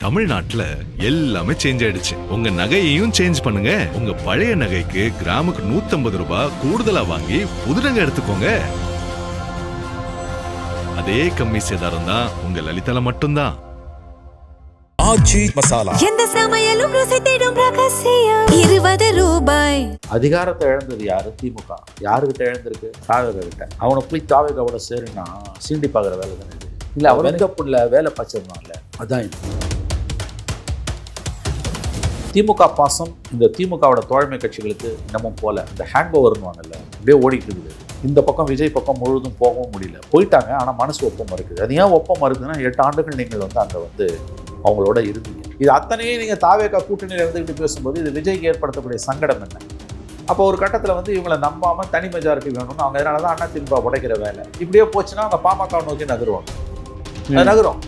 தமிழ்நாட்டுல எல்லாமே சேஞ்ச் ஆயிடுச்சு. உங்க நகையையும் சேஞ்ச் பண்ணுங்க. உங்க பழைய நகைக்கு கிராமுக்கு 150 ரூபாய் கூடுதலா வாங்கி புது நகை எடுத்துக்கோங்க. அதே கம்மி சேதாரம் தான் உங்க லலிதால மட்டும்தான். ஆச்சி மசாலா எந்த சமையலும் ருசி தேடும் ரகசியம் 20 ரூபாய். அதிகாரத்தை இழந்தது யாரு? திமுக. யாருக்கிட்ட இழந்திருக்கு? தாவேகா கிட்ட. அவனை போய் தாவேகாவோட சேருனா சீண்டி பார்க்குற வேலை தானே இது. இல்லை அவன் வெங்கப்புள்ள வேலை பச்சிருந்தான்ல, அதான் இது. திமுக பாசம் இந்த திமுகவோட தோழமை கட்சிகளுக்கு இன்னமும் போல இந்த ஹேங் ஓவர்னுவாங்கல்ல, அப்படியே ஓடிட்டு இருக்குது. இந்த பக்கம் விஜய் பக்கம் முழுவதும் போகவும் முடியல. போயிட்டாங்க, ஆனால் மனசு ஒப்பம் இருக்குது. அது ஏன் ஒப்பம் இருக்குதுன்னா 8 ஆண்டுகள் நீங்கள் அங்கே அவங்களோட இருந்தீங்க. இது அத்தனையே நீங்கள் தாவேகா கூட்டணியில் இருந்துக்கிட்டு பேசும்போது இது விஜய்க்கு ஏற்படுத்தக்கூடிய சங்கடம் என்ன? அப்போ ஒரு கட்டத்தில் இவங்களை நம்பாமல் தனி மெஜாரிட்டி வேணும்னு அவங்க அதனால தான் அதிமுக உடைக்கிற வேலை. இப்படியே போச்சுன்னா அவங்க பாமக நோக்கி நகருவாங்க. நகரும்.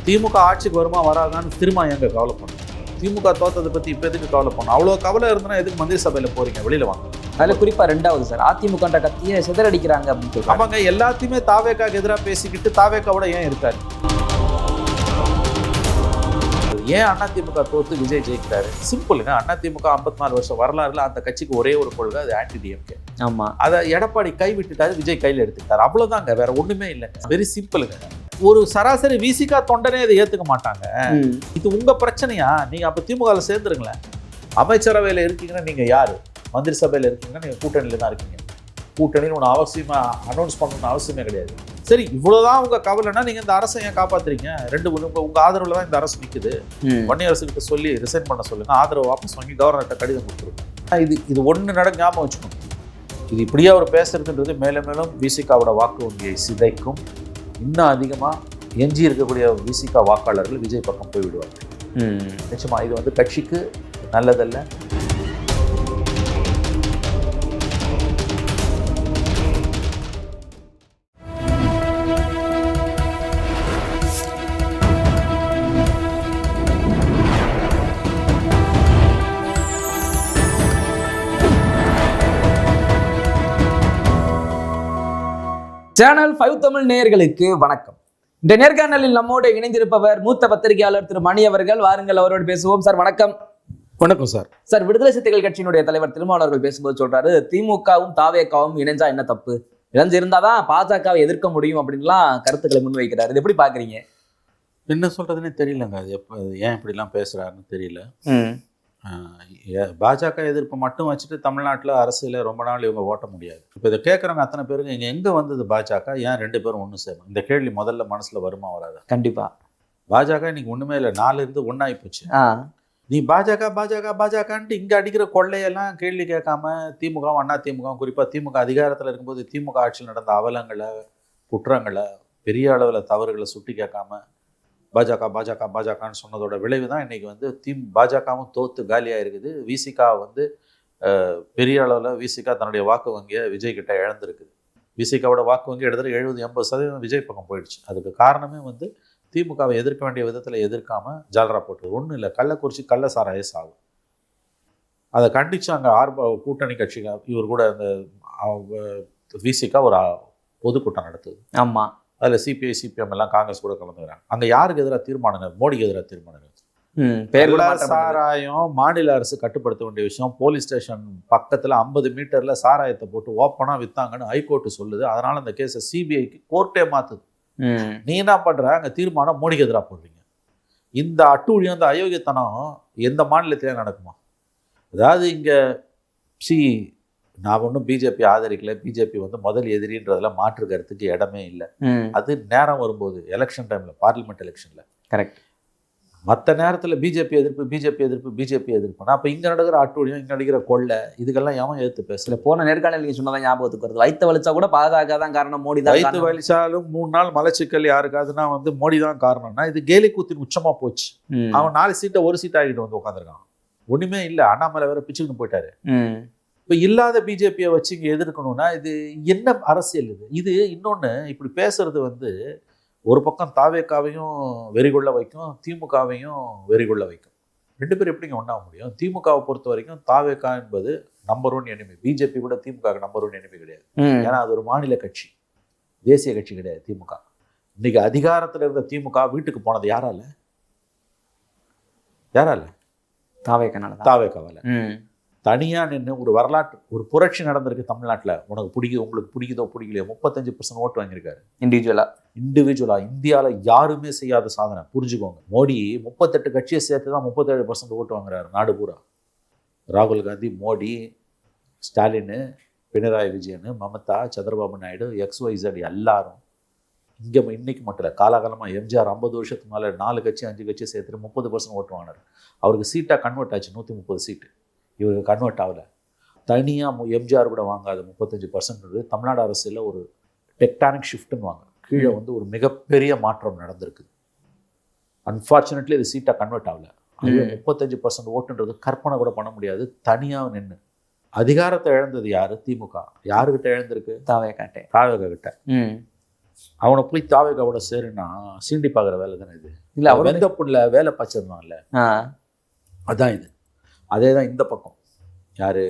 திமுக ஆட்சிக்கு வருமா வராதான்னு திரும்ப எங்க கவலை பண்ணும்? திமுக தோத்ததை பற்றி இப்போ எதுக்கு கவலை பண்ணும்? அவ்வளோ கவலை இருந்தனா எதுக்கு மந்திரி சபையில் போறீங்க? வெளியில் வாங்க. அதில் குறிப்பாக 2வது சார், அதிமுக கத்தியை சிதறடிக்கிறாங்க அப்படின்னு சொல்லி அவங்க எல்லாத்தையுமே தாவேக்காக்கு எதிராக பேசிக்கிட்டு தாவேக்காவோட ஏன் இருக்காரு? ஏன் அதிமுக தோத்து விஜய் ஜெயிக்கிறாரு? சிம்பிளுங்க. அதிமுக 54 வருஷம் வரலாறுல அந்த கட்சிக்கு ஒரே ஒரு கொள்கை, அது ஆன்டி டிஎம்கே. ஆமாம், அதை எடப்பாடி கை விட்டுட்டாரு, விஜய் கையில் எடுத்துக்கிட்டாரு. அவ்வளோதாங்க, வேற ஒன்றுமே இல்லை. வெரி சிம்பிளுங்க. ஒரு சராசரி விசிகா தொண்டனே இதை ஏற்றுக்க மாட்டாங்க. இது உங்க பிரச்சனையா? நீங்க அப்போ திமுகவில் சேர்ந்துருங்களேன். அமைச்சரவையில் இருக்கீங்கன்னா நீங்க யாரு? மந்திரி சபையில் இருக்கீங்கன்னா நீங்க கூட்டணியில் தான் இருக்கீங்க. கூட்டணின்னு ஒன்று அவசியமா அனௌன்ஸ் பண்ணணும்னு அவசியமே கிடையாது. சரி, இவ்வளவுதான் உங்க கவலைன்னா நீங்க இந்த அரசை ஏன் காப்பாத்துறீங்க? உங்க ஆதரவுல தான் இந்த அரசு நிற்குது. வன்னி அரசுகிட்ட சொல்லி ரிசைன் பண்ண சொல்லுங்க, ஆதரவு வாபஸ் வாங்கி கவர்னர்கிட்ட கடிதம் கொடுத்துருங்க. இது ஒன்று நடக்க ஞாபகம் வச்சுக்கணும். இது இப்படியே அவர் பேசுறதுன்றது மேலும் மேலும் விசிகாவோட வாக்கு வங்கியை சிதைக்கும். இன்னும் அதிகமாக எஞ்சி இருக்கக்கூடிய விசிகா வாக்காளர்கள் விஜய் பக்கம் போய்விடுவார்கள். நிச்சயமா இது கட்சிக்கு நல்லதல்ல. சேனல் 5 தமிழ் நேயர்களுக்கு வணக்கம். இந்த நேர்காணலில் நம்மோடு இணைந்திருப்பவர் மூத்த பத்திரிகையாளர் திரு மணி அவர்கள். வாருங்கள், அவரோடு பேசுவோம். சார் வணக்கம். வணக்கம் சார். சார், விடுதலை சிறுத்தைகள் கட்சியினுடைய தலைவர் திருமாவளவன் அவர்கள் பேசும்போது சொல்றாரு, திமுகவும் தாவேகாவும் இணைஞ்சா என்ன தப்பு, இணைஞ்சு இருந்தாதான் பாஜகவை எதிர்க்க முடியும் அப்படின்லாம் கருத்துக்களை முன்வைக்கிறாரு. இது எப்படி பாக்குறீங்க? என்ன சொல்றதுன்னே தெரியலங்க. அது ஏன் இப்படிலாம் பேசுறாருன்னு தெரியல. பாஜக எதிர்ப்பு மட்டும் வச்சுட்டு தமிழ்நாட்டில் அரசியல ரொம்ப நாள் இவங்க ஓட்ட முடியாது. இப்போ இதை கேட்குறவங்க அத்தனை பேருக்கு இங்கே எங்கே வந்தது பாஜக? ஏன் 2 பேரும் ஒன்று சேரும்? இந்த கேள்வி முதல்ல மனசில் வருமா வராதா? கண்டிப்பா. பாஜக இன்னைக்கு ஒன்றுமே இல்லை, 4 இருந்து 1 ஆகி போச்சு. நீ பாஜக பாஜக பாஜகன்ட்டு இங்கே அடிக்கிற கொள்ளையெல்லாம் கேள்வி கேட்காம திமுகவும் அதிமுகவும், குறிப்பாக திமுக அதிகாரத்தில் இருக்கும்போது திமுக ஆட்சியில் நடந்த அவலங்களை, குற்றங்களை, பெரிய அளவில் தவறுகளை சுட்டி கேட்காம பாஜக பாஜக பாஜகன்னு சொன்னதோட விளைவு தான் இன்றைக்கி பாஜகவும் தோத்து காலியாக இருக்குது. விசிகா பெரிய அளவில் விசிகா தன்னுடைய வாக்கு வங்கியை விஜய் கிட்ட இழந்திருக்குது. விசிகாவோட வாக்கு வங்கி எடுத்துகிட்டு 70-80% விஜய் பக்கம் போயிடுச்சு. அதுக்கு காரணமே திமுகவை எதிர்க்க வேண்டிய விதத்தில் எதிர்க்காம ஜாலரா போட்டது. ஒன்றும் இல்லை, கள்ளக்குறிச்சி கள்ள சாராய சாவு. அதை கண்டித்து அங்கே கூட்டணி கட்சிகள் இவர் கூட அந்த விசிகா ஒரு பொதுக்கூட்டம் நடத்துது. ஆமாம், அதில் சிபிஐ சிபிஎம் எல்லாம் காங்கிரஸ் கூட கலந்துக்கிறாங்க. அங்கே யாருக்கு எதிராக தீர்மானங்கள்? மோடிக்கு எதிராக தீர்மானங்கள். சாராயம் மாநில அரசு கட்டுப்படுத்த வேண்டிய விஷயம். போலீஸ் ஸ்டேஷன் பக்கத்தில் 50 மீட்டரில் சாராயத்தை போட்டு ஓப்பனாக விற்றாங்கன்னு ஹைகோர்ட்டு சொல்லுது. அதனால் அந்த கேஸை சிபிஐக்கு கோர்ட்டே மாற்றுது. நீ என்ன பண்ணுற? அங்கே தீர்மானம் மோடிக்கு எதிராக போடுறீங்க. இந்த அட்டூழியம், இந்த அயோக்கியத்தனம் எந்த மாநிலத்திலே நடக்குமா? அதாவது இங்கே நான் ஒன்றும் பிஜேபி ஆதரிக்கல, பிஜேபி முதல் எதிரின்றதுல மாற்று கருத்துக்கு இடமே இல்லை. அது நேரம் வரும்போது எலெக்ஷன் டைமில், பார்லிமெண்ட் எலெக்ஷனில் கரெக்ட். மற்ற நேரத்தில் பிஜேபி எதிர்ப்பு பிஜேபி எதிர்ப்பு பிஜேபி எதிர்ப்புனா அப்போ இங்கே நடக்கிற அட்டூழியம், இங்கே நடிக்கிற கொள்ளை, இதுக்கெல்லாம் எவன் எதிர்த்து பேசல? போன நேர்காணல் நீங்கள் சொன்னதான் ஞாபகத்துக்கு வருது. வயிற்று வலிச்சா கூட பாஜக தான் காரணம், மோடி தான். வயிற்று வலிச்சாலும் 3 நாள் மலச்சிக்கல் யாருக்காதுன்னா மோடி தான் காரணம்னா இது கேலி கூத்தின் உச்சமாக போச்சு. அவன் 4 சீட்டை 1 சீட் ஆகிட்டு உட்காந்துருக்கான். ஒன்றுமே இல்லை. அண்ணாமலை வேற பிச்சுக்கிட்டு போயிட்டாரு. இப்போ இல்லாத பிஜேபியை வச்சு இங்கே எதிர்க்கணும்னா இது என்ன அரசியல்? இது இன்னொன்று, இப்படி பேசுறது ஒரு பக்கம் தாவேக்காவையும் வெறிகொள்ள வைக்கும், திமுகவையும் வெறிகொள்ள வைக்கும். 2 பேரும் எப்படிங்க ஒன்றாக முடியும்? திமுகவை பொறுத்த வரைக்கும் தாவேக்கா என்பது நம்பர் 1 எனிமி. பிஜேபி கூட திமுக நம்பர் 1 எனிமி கிடையாது. ஏன்னா அது ஒரு மாநில கட்சி, தேசிய கட்சி கிடையாது திமுக. இன்னைக்கு அதிகாரத்துல இருந்த திமுக வீட்டுக்கு போனது யாரால? தாவேக்காவால. தனியா நின்று ஒரு வரலாற்று ஒரு புரட்சி நடந்திருக்கு தமிழ்நாட்டுல. உனக்கு பிடிக்குது, உங்களுக்கு பிடிக்குதோ பிடிக்கலையோ 35% ஓட்டு வாங்கியிருக்காரு இண்டிவிஜுவலா. இந்தியாவில் யாருமே செய்யாத சாதனை. புரிஞ்சுக்கோங்க, மோடி 38 கட்சியை சேர்த்து தான் 37% ஓட்டு வாங்குறாரு நாடு பூரா. ராகுல் காந்தி, மோடி, ஸ்டாலின், பினராயி விஜயன், மமதா, சந்திரபாபு நாயுடு, XYZ எல்லாரும் இங்கே இன்னைக்கு மட்டும் இல்லை, காலகாலமாக எம்ஜிஆர் 50 வருஷத்துக்கு மேலே 4 கட்சி 5 கட்சி சேர்த்துட்டு 30% ஓட்டு வாங்கினார். அவருக்கு சீட்டாக கன்வெர்ட் ஆச்சு 130 சீட்டு. இவருக்கு கன்வெர்ட் ஆகலை. தனியாக எம்ஜிஆர் கூட வாங்காத 35% தமிழ்நாடு அரசியலில் ஒரு டெக்டானிக் ஷிஃப்ட்டுன்னு வாங்க. கீழே வந்து ஒரு மிகப்பெரிய மாற்றம் நடந்திருக்குது. அன்ஃபார்ச்சுனேட்லி இது சீட்டாக கன்வெர்ட் ஆகலை. அது 35% ஓட்டுன்றது கற்பனை கூட பண்ண முடியாது. தனியாக நின்று அதிகாரத்தை இழந்தது யாரு? திமுக. யாருக்கிட்ட இழந்திருக்கு? தாவேகா கிட்ட. அவனை போய் தாவேகாவோட சேருன்னா சீண்டி பார்க்குற வேலை தானே இது. இல்லை, அவர் வெந்த புண்ணில் வேலை பச்சதுதான் இல்லை, அதான் இது. அதே தான் இந்த பக்கம். யாரு?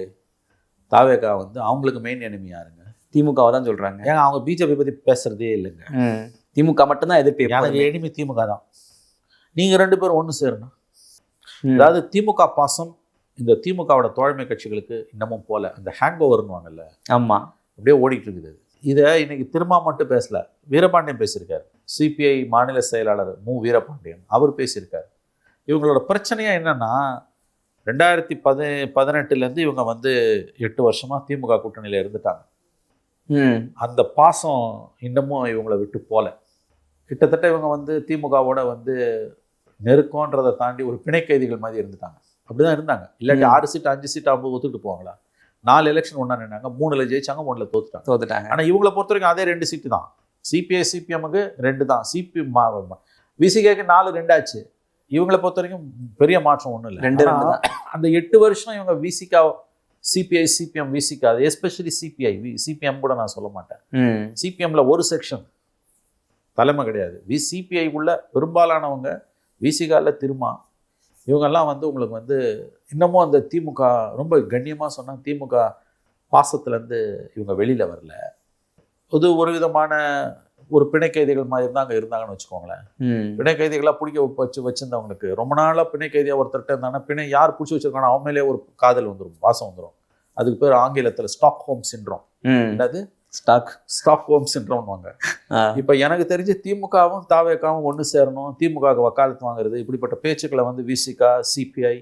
தாவேகா வந்து அவங்களுக்கு மெயின் எனிமி யாருங்க? திமுகவை தான் சொல்றாங்க. ஏங்க அவங்க பிஜேபி பற்றி பேசுறதே இல்லைங்க. திமுக மட்டும்தான் எதிர்ப்பு. எனக்கு எனிமி திமுக தான். நீங்கள் 2 பேரும் ஒன்று சேரணும். அதாவது திமுக பாசம் இந்த திமுகவோட தோழமை கட்சிகளுக்கு இன்னமும் போல. அந்த ஹேங் ஓவர்னுவாங்கல்ல, ஆமாம், அப்படியே ஓடிட்டு இருக்குது. இதை இன்னைக்கு திரும்ப மட்டும் பேசல, வீரபாண்டியன் பேசியிருக்காரு. சிபிஐ மாநில செயலாளர் மு வீரபாண்டியன் அவர் பேசியிருக்காரு. இவங்களோட பிரச்சனையா என்னன்னா, 2018 இவங்க வந்து 8 வருஷமா திமுக கூட்டணியில் இருந்துட்டாங்க. அந்த பாசம் இன்னமும் இவங்களை விட்டு போல. கிட்டத்தட்ட இவங்க வந்து திமுகவோட வந்து நெருக்கன்றதை தாண்டி ஒரு பிணை கைதிகள் மாதிரி இருந்துட்டாங்க. அப்படிதான் இருந்தாங்க. இல்லாட்டி 6 சீட் 5 சீட் அவங்க ஒத்துக்கிட்டு போவாங்களா? 4 எலெக்ஷன் ஒன்றா நின்னாங்க, 3ல் ஜெயிச்சாங்க, 1ல் தோத்துட்டாங்க. ஆனால் இவங்களை பொறுத்த வரைக்கும் அதே 2 சீட்டு தான். சிபிஐ சிபிஎம்முக்கு 2 தான், விசிகேக்கு 4-2 ஆச்சு. இவங்களை பொறுத்த வரைக்கும் பெரிய மாற்றம் ஒன்றும் இல்லை. 2 அந்த 8 வருஷம் இவங்க Visika, CPI CPM Visika, especially CBI, CPM கூட நான் சொல்ல மாட்டேன். சிபிஎம்ல ஒரு செக்ஷன் தலைமை கிடையாது. சிபிஐ உள்ள பெரும்பாலானவங்க, விசிகாவில் திருமா, இவங்கெல்லாம் வந்து உங்களுக்கு வந்து இன்னமும் அந்த திமுக ரொம்ப கண்ணியமாக சொன்னால் திமுக பாசத்துலேருந்து இவங்க வெளியில் வரல. அது ஒரு விதமான ஒரு பிணை கைதிகள் மாதிரி தான் அங்கே இருந்தாங்கன்னு வச்சுக்கோங்களேன். பிணை கைதிகளாக பிடிக்க வச்சிருந்தவங்களுக்கு ரொம்ப நாளாக பிணை கைதியாக ஒருத்தர்கிட்ட இருந்தாங்கன்னா, பிணை யார் பிடிச்சி வச்சிருக்காங்கன்னா அவன் மேலே ஒரு காதல் வந்துடும், பாசம் வந்துடும். அதுக்கு பேர் ஆங்கிலத்தில் ஸ்டாக்ஹோம் சிண்ட்ரோம். என்னது? ஸ்டாக்ஹோம் சிண்ட்ரோம்வாங்க. இப்போ எனக்கு தெரிஞ்சு திமுகவும் தாவேக்காவும் ஒன்று சேரணும், திமுகவுக்கு வக்காலத்து வாங்குறது, இப்படிப்பட்ட பேச்சுக்களை வந்து விசிகா, சிபிஐ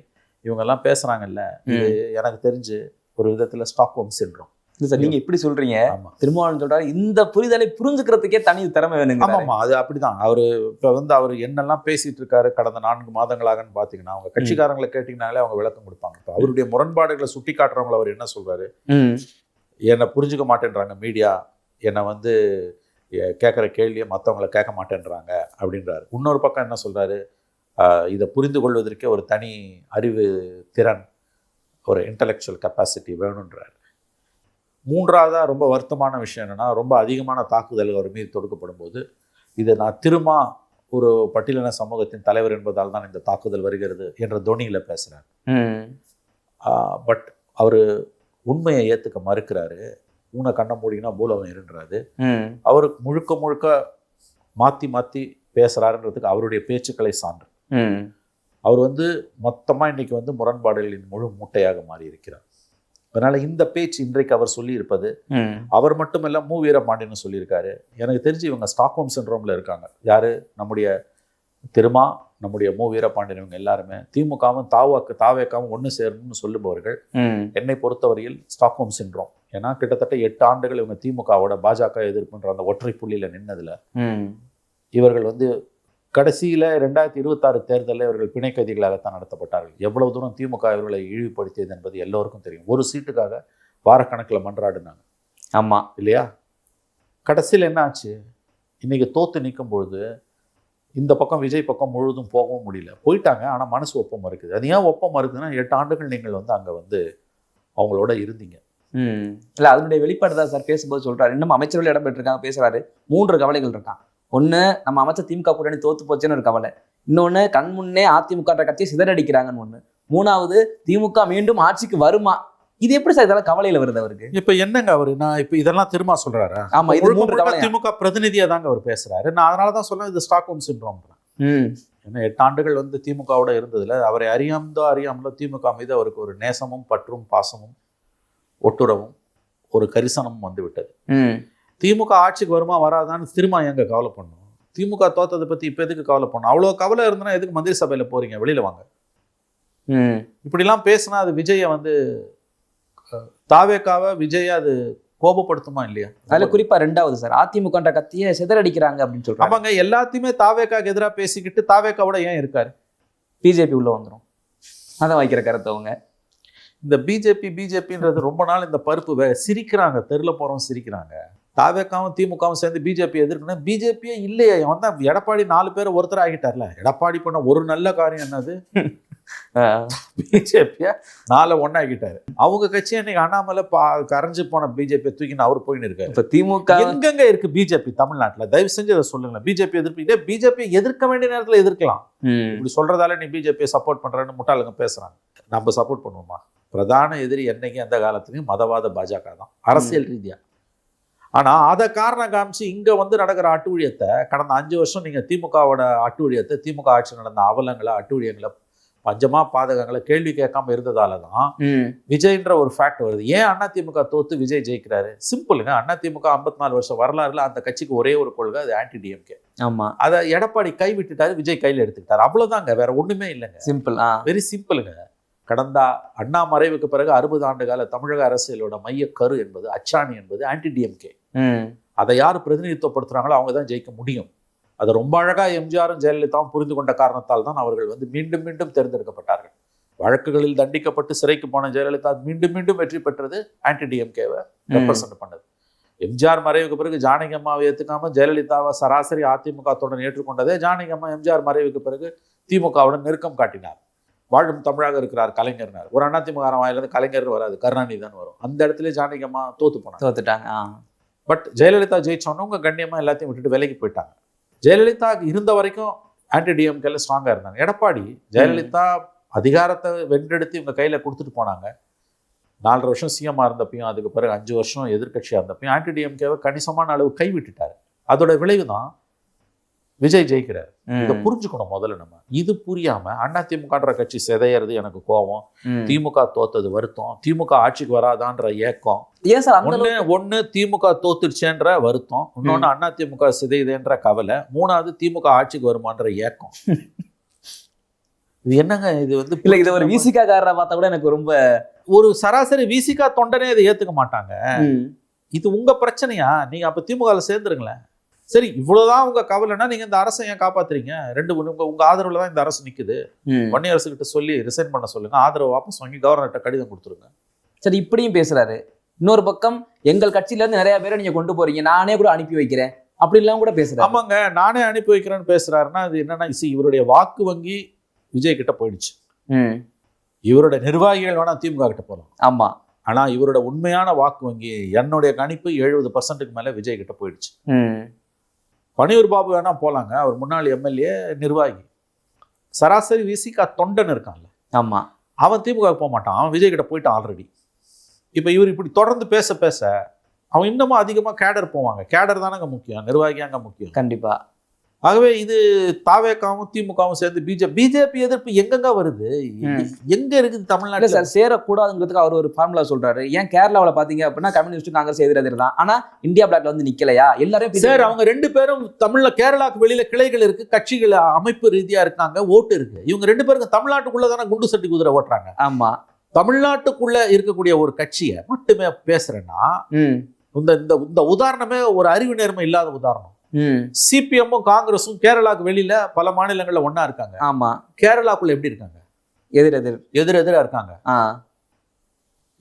இவங்கெல்லாம் பேசுகிறாங்கல்ல, இது எனக்கு தெரிஞ்சு ஒரு விதத்தில் ஸ்டாக்ஹோம் சிண்ட்ரோம். இல்லை சார், நீங்கள் இப்படி சொல்கிறீங்க. திருமாவளவன் சொல்கிறாரு இந்த புரிதலை புரிஞ்சுக்கிறதுக்கே தனி திறமை வேணுங்க. ஆமாம், அது அப்படி தான். அவர் இப்போ வந்து அவர் என்னெல்லாம் பேசிகிட்டு இருக்காரு கடந்த 4 மாதங்களாகன்னு பார்த்தீங்கன்னா, அவங்க கட்சிக்காரங்களை கேட்டிங்கனாலே அவங்க விளக்கம் கொடுப்பாங்க. இப்போ அவருடைய முரண்பாடுகளை சுட்டி காட்டுறவங்களை அவர் என்ன சொல்கிறாரு? என்னை புரிஞ்சுக்க மாட்டேன்றாங்க மீடியா, என்னை வந்து கேட்குற கேள்வியை மற்றவங்களை கேட்க மாட்டேன்றாங்க அப்படின்றாரு. இன்னொரு பக்கம் என்ன சொல்கிறாரு? இதை புரிந்து கொள்வதற்கே ஒரு தனி அறிவு திறன், ஒரு இன்டலெக்சுவல் கெப்பாசிட்டி வேணுன்றார். 3வதா ரொம்ப வருத்தமான விஷயம் என்னென்னா, ரொம்ப அதிகமான தாக்குதல்கள் அவர் மீது தொடுக்கப்படும் போது, இதை நான் திரும்ப ஒரு பட்டியலின சமூகத்தின் தலைவர் என்பதால் தான் இந்த தாக்குதல் வருகிறது என்ற தொனியில் பேசுகிறார். பட் அவர் உண்மையை ஏற்றுக்க மறுக்கிறாரு. ஊனை கண்ண மூடினா பூலகம் இருன்றாரு. அவருக்கு முழுக்க மாற்றி மாற்றி பேசுகிறாருன்றதுக்கு அவருடைய பேச்சுக்களை சான்று. அவர் வந்து மொத்தமாக இன்னைக்கு வந்து முரண்பாடுகளின் முழு மூட்டையாக மாறி இருக்கிறார். அதனால் இந்த பேச்சு இன்றைக்கு அவர் சொல்லியிருப்பது, அவர் மட்டுமல்ல மு வீரபாண்டியன் சொல்லியிருக்காரு. எனக்கு தெரிஞ்சு இவங்க ஸ்டாக்ஹோம் சிண்ட்ரோமில் இருக்காங்க. யார்? நம்முடைய திருமா, நம்முடைய மு வீரபாண்டியன், இவங்க எல்லாருமே திமுகவும் தாவேக்காவும் ஒன்று சேரணும்னு சொல்லுபவர்கள் என்னை பொறுத்தவரையில் ஸ்டாக்ஹோம் சிண்ட்ரோம். ஏன்னா கிட்டத்தட்ட 8 ஆண்டுகள் இவங்க திமுகவோட பாஜக எதிர்ப்புன்ற அந்த ஒற்றை புள்ளியில் நின்னதில் இவர்கள் வந்து கடைசியில் 2026 தேர்தலில் இவர்கள் பிணை கைதிகளாகத்தான் நடத்தப்பட்டார்கள். எவ்வளவு தூரம் திமுக இவர்களை இழிவுபடுத்தியது என்பது எல்லோருக்கும் தெரியும். ஒரு சீட்டுக்காக வாரக்கணக்கில் மன்றாடினாங்க. ஆமாம் இல்லையா? கடைசியில் என்ன ஆச்சு? இன்னைக்கு தோத்து நிற்கும் பொழுது இந்த பக்கம் விஜய் பக்கம் முழுதும் போகவும் முடியல. போயிட்டாங்க, ஆனால் மனசு ஒப்பம் இருக்குது. அது ஏன் ஒப்பம் இருக்குதுன்னா, 8 ஆண்டுகள் நீங்கள் வந்து அங்கே வந்து அவங்களோட இருந்தீங்க. இல்லை, அதனுடைய வெளிப்பாடு தான் சார் பேசும்போது சொல்கிறாரு. இன்னும் அமைச்சர்கள் இடம் பெற்றிருக்காங்க, பேசுகிறாரு. 3 கவலைகள் இருக்கான். ஒன்று, நம்ம அமைச்சர் திமுக கூட்டணி தோத்து போச்சுன்னு ஒரு கவலை. இன்னொன்று, கண் முன்னே அதிமுக கட்சியை சிதறடிக்கிறாங்கன்னு ஒன்று. 3வது, திமுக மீண்டும் ஆட்சிக்கு வருமா இது எப்படி சார் இதெல்லாம் கவலையில வருது அவருக்கு? இப்ப என்னங்க அவரு, நான் இப்ப இதெல்லாம் திரும்ப சொல்றாரு. ஆமா, இது முழுக்க மூன்று முழுக்க கவலையா? திமுக பிரதிநிதியா தாங்க அவர் பேசுறாரு. நான் அதனாலதான் சொல்றேன் இது ஸ்டாக்ஹோம் சிண்ட்ரோம். ஏன்னா 8 ஆண்டுகள் வந்து திமுகவோட இருந்ததுல அவரை அறியாமலோ திமுக மீது அவருக்கு ஒரு நேசமும் பற்றும் பாசமும் ஒட்டுறவும் ஒரு கரிசனமும் வந்து விட்டது. திமுக ஆட்சிக்கு வருமா வராதான்னு திரும்ப எங்க கவலை பண்ணும்? திமுக தோத்ததை பத்தி இப்ப எதுக்கு கவலை பண்ணும்? அவ்வளவு கவலை இருந்தனா எதுக்கு மந்திரி சபையில போறீங்க? வெளியில வாங்க. இப்படிலாம் பேசினா அது விஜய வந்து தாவேக்காவை விஜய அது கோபப்படுத்துமா இல்லையா? அதுல குறிப்பா 2வது சார், அதிமுகன்ற கத்திய சிதறடிக்கிறாங்க அப்படின்னு சொல்றாங்க. ஆமாங்க, எல்லாத்தையுமே தாவேக்காக்கு எதிராக பேசிக்கிட்டு தாவேக்காவோட ஏன் இருக்காரு? பிஜேபி உள்ள வந்துரும், அதான் வைக்கிற கருத்து அவங்க. இந்த பிஜேபின்றது ரொம்ப நாள் இந்த பருப்பு சிரிக்கிறாங்க, தெருல போறோம் சிரிக்கிறாங்க. தாவேக்காவும் திமுகவும் சேர்ந்து பிஜேபி எதிர்க்கணும். பிஜேபியே இல்லையே, அவன் தான் எடப்பாடி 4 பேரை ஒருத்தர் ஆகிட்டார்ல. எடப்பாடி பண்ண ஒரு நல்ல காரியம் என்னது? பிஜேபிய 4 ஒன்னாகிட்டாரு. அவங்க கட்சி இன்னைக்கு அண்ணாமலை கரைஞ்சு போன பிஜேபி தூக்கின்னு அவர் போயின்னு இருக்காரு. இப்ப திமுக எங்கெங்க இருக்கு பிஜேபி தமிழ்நாட்டுல? தயவு செஞ்சு அதை சொல்லுங்க. பிஜேபி எதிர்ப்பு, இதே பிஜேபி எதிர்க்க வேண்டிய நேரத்துல எதிர்க்கலாம். இப்படி சொல்றதால நீ பிஜேபியை சப்போர்ட் பண்றன்னு முட்டாளுங்க பேசுறாங்க. நம்ம சப்போர்ட் பண்ணுவோமா? பிரதான எதிரி என்னைக்கு எந்த காலத்துலயும் மதவாத பாஜக தான் அரசியல் ரீதியா. ஆனா அதை காரணம் காமிச்சு இங்க வந்து நடக்கிற அட்டுழியத்தை, கடந்த 5 வருஷம் நீங்க திமுகவோட அட்டுழியத்தை, திமுக ஆட்சி நடந்த அவலங்களை அட்டுழியங்களை பஞ்சமா பாதகங்களை கேள்வி கேட்காம இருந்ததாலதான் விஜய்ன்ற ஒரு ஃபேக்ட் வருது. ஏன் அதிமுக தோத்து விஜய் ஜெயிக்கிறாரு? சிம்பிளுங்க. அதிமுக 54 வருஷம் வரலாறுல அந்த கட்சிக்கு ஒரே ஒரு கொள்கை, அது ஆன்டி டிஎம்கே. ஆமா, அதை எடப்பாடி கை விட்டுட்டாரு, விஜய் கையில எடுத்துக்கிட்டாரு. அவ்வளவுதாங்க, வேற ஒண்ணுமே இல்லைங்க. சிம்பிள், வெரி சிம்பிளுங்க. கடந்த அண்ணா மறைவுக்கு பிறகு 60 ஆண்டு கால தமிழக அரசியலோட மைய கரு என்பது, அச்சாணி என்பது ஆன்டி டிஎம்கே. அதை யார் பிரதிநிதித்துவப்படுத்துறாங்களோ அவங்க தான் ஜெயிக்க முடியும். அதை ரொம்ப அழகா எம்ஜிஆரும் ஜெயலலிதாவும் புரிந்து கொண்ட காரணத்தால் தான் அவர்கள் வந்து மீண்டும் மீண்டும் தேர்ந்தெடுக்கப்பட்டார்கள். வழக்குகளில் தண்டிக்கப்பட்டு சிறைக்கு போன ஜெயலலிதா மீண்டும் மீண்டும் வெற்றி பெற்றது ஆன்டி டிஎம்கேவை ரெப்ரசன்ட் பண்ணது. எம்ஜிஆர் மறைவுக்கு பிறகு ஜானகி அம்மாவை ஏற்றுக்காம ஜெயலலிதாவை சராசரி அதிமுகத்துடன் ஏற்றுக்கொண்டதே ஜானகி அம்மா எம்ஜிஆர் மறைவுக்கு பிறகு திமுகவுடன் நெருக்கம் காட்டினார். வாழும் தமிழாக இருக்கிறார் கலைஞர்னார். ஒரு அதிமுக வாயிலிருந்து கலைஞர் வராது, கருணாநிதி தான் வரும். அந்த இடத்துல ஜானகி அம்மா தோத்துட்டாங்க. பட் ஜெயலலிதா ஜெயிச்சோன்னு உங்க கண்ணியமா எல்லாத்தையும் விட்டுட்டு விலைக்கு போயிட்டாங்க. ஜெயலலிதா இருந்த வரைக்கும் ஆன்டி டிஎம்கேல ஸ்ட்ராங்கா இருந்தாங்க. எடப்பாடி ஜெயலலிதா அதிகாரத்தை வென்றெடுத்து இவங்க கையில கொடுத்துட்டு போனாங்க. 4 வருஷம் சிஎம்மா இருந்தப்பையும் அதுக்கு பிறகு 5 வருஷம் எதிர்கட்சியா இருந்தப்பையும் ஆன்டி டிஎம்கேவை கணிசமான அளவு கைவிட்டுட்டாரு. அதோட விளைவு தான் விஜய் ஜெயிக்கிறார். இதை புரிஞ்சுக்கணும் முதல்ல. நம்ம இது புரியாம அதிமுகன்ற கட்சி சிதையறது எனக்கு கோபம், திமுக தோத்தது வருத்தம், திமுக ஆட்சிக்கு வராதான்ற ஏக்கம். ஒண்ணு திமுக தோத்துருச்சேன்ற வருத்தம், இன்னொன்னு அதிமுக சிதையுதுன்ற கவலை, 3வது திமுக ஆட்சிக்கு வருமான்ற ஏக்கம். இது என்னங்க? இது வந்து இல்ல, இது ஒரு விசிகா காரரை பார்த்தா கூட எனக்கு ரொம்ப, ஒரு சராசரி விசிகா தொண்டனே இதை ஏத்துக்க மாட்டாங்க. இது உங்க பிரச்சனையா? நீங்க அப்ப திமுக சேர்ந்துருங்களேன். சரி, இவ்வளவுதான் உங்க கவலைன்னா நீங்க இந்த அரசை ஏன் காப்பாத்துறீங்க? உங்க ஆதரவுல தான் இந்த அரசு நிக்குது. வன்னியரசு கிட்ட சொல்லி ரிசைன் பண்ண சொல்லுங்க, ஆதரவு வாபஸ் வாங்கி கவர்னர்கிட்ட கடிதம் கொடுத்துருங்க. சரி, இப்படியும் பேசுறாரு. இன்னொரு பக்கம் எங்கள் கட்சியில இருந்து நிறைய பேரை நீங்க கொண்டு போறீங்க, நானே கூட அனுப்பி வைக்கிறேன் அப்படிலாம் கூட பேசுறாரு. ஆமாங்க, நானே அனுப்பி வைக்கிறேன்னு பேசுறாருன்னா அது என்னன்னா, இவருடைய வாக்கு வங்கி விஜய் கிட்ட போயிடுச்சு. இவருடைய நிர்வாகிகள் வேணா திமுக கிட்ட போகலாம். ஆமா, ஆனா இவரோட உண்மையான வாக்கு வங்கி, என்னுடைய கணிப்பு 70% மேல விஜய் கிட்ட போயிடுச்சு. பனியூர் பாபு வேணா போலாங்க, அவர் முன்னாள் எம்எல்ஏ நிர்வாகி. சராசரி விசிகா தொண்டன் இருக்கான்ல, ஆமா, அவன் திமுக போக மாட்டான், அவன் விஜய் கிட்ட போயிட்டான் ஆல்ரெடி. இப்ப இவர் இப்படி தொடர்ந்து பேச பேச அவன் இன்னமும் அதிகமா கேடர் போவாங்க. கேடர் தானங்க முக்கியம், நிர்வாகி அங்க முக்கியம். கண்டிப்பா. ஆகவே இது தாவேக்காவும் திமுகவும் சேர்ந்து பிஜேபி எதிர்ப்பு எங்கெங்க வருது, எங்க இருக்குது தமிழ்நாட்டில்? சார், சேரக்கூடாதுங்கிறதுக்கு அவர் ஒரு ஃபார்முலா சொல்றாரு. ஏன் கேரளாவில் பாத்தீங்க அப்படின்னா கம்யூனிஸ்ட் காங்கிரஸ் எதிரெதிர் தான், ஆனா இந்தியா பிளாக்ல வந்து நிக்கலையா? எல்லாரும் சார், அவங்க 2 பேரும் தமிழ்ல, கேரளாவுக்கு வெளியில கிளைகள் இருக்கு, கட்சிகள் அமைப்பு ரீதியா இருக்காங்க, ஓட்டு இருக்கு. இவங்க 2 பேருக்கு தமிழ்நாட்டுக்குள்ளதானே குண்டு சட்டி குதிரை ஓட்டுறாங்க. ஆமா, தமிழ்நாட்டுக்குள்ள இருக்கக்கூடிய ஒரு கட்சியை மட்டுமே பேசுறேன்னா, இந்த உதாரணமே ஒரு அறிவு நேர்மை இல்லாத உதாரணம். சிபிஎம்மும் காங்கிரஸும் கேரளாவுக்கு வெளியில பல மாநிலங்கள்ல ஒன்னா இருக்காங்க. ஆமா, கேரளாக்குள்ள எப்படி இருக்காங்க? எதிரெதிரா இருக்காங்க.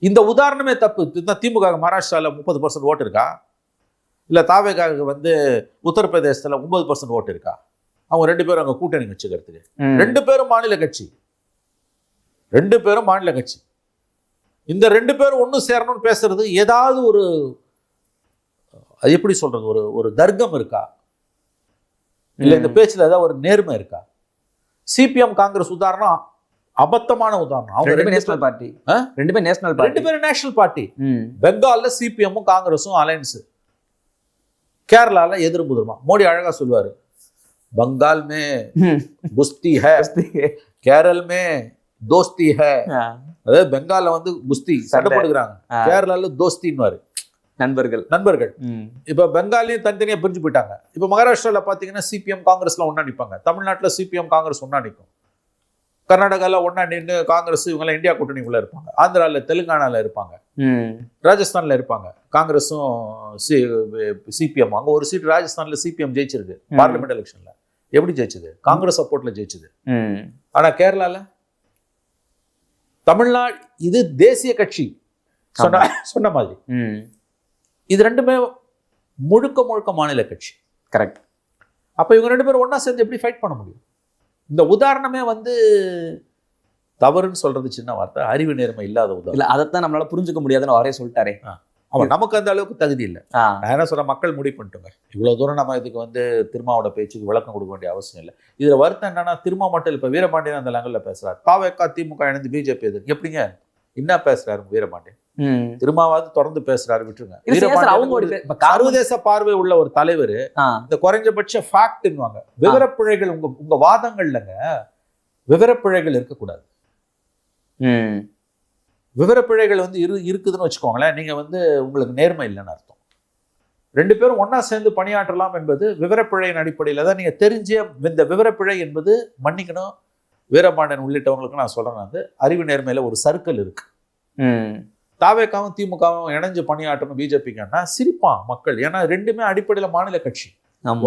இந்த உதாரணமே தப்பு. திமுக மகாராஷ்டிரால 30% ஓட்டு இருக்கா? இல்ல தாவேகாவுக்கு வந்து உத்தரப்பிரதேசத்துல 9% ஓட்டு இருக்கா? அவங்க 2 பேரும் அங்க கூட்டணி வச்சுக்கிறதுக்கு 2 பேரும் மாநில கட்சி. இந்த 2 பேரும் ஒண்ணு சேரணும்னு பேசுறது ஏதாவது ஒரு, அது எப்படி சொல்றது, ஒரு தர்க்கம் இருக்கா? இல்ல இந்த பேச்சுல ஏதாவது ஒரு நேர்மை இருக்கா? சிபிஎம் காங்கிரஸ் உதாரணம் அபத்தமான உதாரணம். அவங்க ரெண்டு நேஷனல் பார்ட்டி, ரெண்டு பேரும் நேஷனல் ரெண்டு பார்ட்டி, பேரும் நேஷனல் பார்ட்டி. பெங்கால்ல சிபிஎம்மும் காங்கிரஸும் அலையன்ஸ், கேரளால எதிரும் புதிருமா. மோடி அழகா சொல்லுவாரு, बंगाल में குஸ்தி है, கேரள में दोस्ती है. அதாவது பெங்கால்ல வந்து குஸ்தி சண்டை போட்டுக்கிறாங்க, கேரளால தோஸ்தின்னுவாரு, நண்பர்கள். இப்ப பெங்காலையும் தனித்தனியா பிரிஞ்சு போயிட்டாங்க. இப்ப மகாராஷ்டிரால பாத்தீங்கன்னா சிபிஎம் காங்கிரஸ்ல ஒண்ணா நிப்பாங்க, தமிழ்நாட்டுல சிபிஎம் காங்கிரஸ் ஒண்ணா நிற்கும், கர்நாடகால ஒண்ணா நின்று காங்கிரஸ் இவங்க இந்தியா கூட்டணிக்குள்ள இருப்பாங்க, ஆந்திரால தெலுங்கானால இருப்பாங்க, ராஜஸ்தான்ல இருப்பாங்க காங்கிரஸும் சிபிஎம். அங்க ஒரு சீட் ராஜஸ்தான்ல சிபிஎம் ஜெயிச்சிருக்கு பார்லிமெண்ட் எலெக்ஷன்ல. எப்படி ஜெயிச்சது? காங்கிரஸ் சப்போர்ட்ல ஜெயிச்சது. ஆனா கேரளால, தமிழ்நாடு இது தேசிய கட்சி சொன்ன மாதிரி, இது ரெண்டுமே முழுக்க முழுக்க மாநில கட்சி. கரெக்ட். அப்ப இவங்க ரெண்டு பேரும் ஒண்ணா சேர்ந்து எப்படி ஃபைட் பண்ண முடியும்? இந்த உதாரணமே வந்து தவறுன்னு சொல்றது சின்ன வார்த்தை, அறிவு நேர்மை இல்லாத உதாரணம். இல்ல அதைத்தான் நம்மளால புரிஞ்சுக்க முடியாதுன்னு அவரே சொல்லிட்டாரே. அவன் நமக்கு அந்த அளவுக்கு தகுதி இல்லை. நான் என்ன சொல்றேன், மக்கள் முடிவு பண்ணிட்டோங்க. இவ்வளவு தூரம் நம்ம இதுக்கு வந்து திருமாவோட பேச்சுக்கு விளக்கம் கொடுக்க வேண்டிய அவசியம் இல்லை. இதுல வருத்தம் என்னன்னா, திருமா மட்டும் இப்ப வீரபாண்டியன் அந்த லெவல்ல பேசுறாரு, தாவேக்கா திமுக இணைந்து பிஜேபி எதிர்க்கு. எப்படிங்க என்ன பேசுறாரு வீரபாண்டியன்? திருமாவது தொடர்ந்து பேசுறாரு, விட்டுருங்க. சர்வதேச பார்வை உள்ள ஒரு தலைவர் இந்த குறைஞ்சபட்ச ஃபேக்ட்னுவாங்க, விவரப்பிழைகள் உங்க வாதங்கள்லங்க விவரப்பிழைகள் இருக்கக்கூடாது. விவரப்பிழைகள் வந்து இருக்குதுன்னு வச்சுக்கோங்களேன், நீங்க வந்து உங்களுக்கு நேர்மை இல்லைன்னு அர்த்தம். ரெண்டு பேரும் ஒன்னா சேர்ந்து பணியாற்றலாம் என்பது விவரப்பிழையின் அடிப்படையில் தான். நீங்க தெரிஞ்ச இந்த விவரப்பிழை என்பது, மன்னிக்கணும் வீரபாண்டியன் உள்ளிட்டவங்களுக்கு நான் சொல்றேன், வந்து அறிவு நேர்மையில ஒரு சர்க்கிள் இருக்கு. தாவேக்காவும் திமுகவும் இணைஞ்சு பணியாற்றணும் பிஜேபிக்குன்னா சிரிப்பான் மக்கள். ஏன்னா ரெண்டுமே அடிப்படையில் மாநில கட்சி,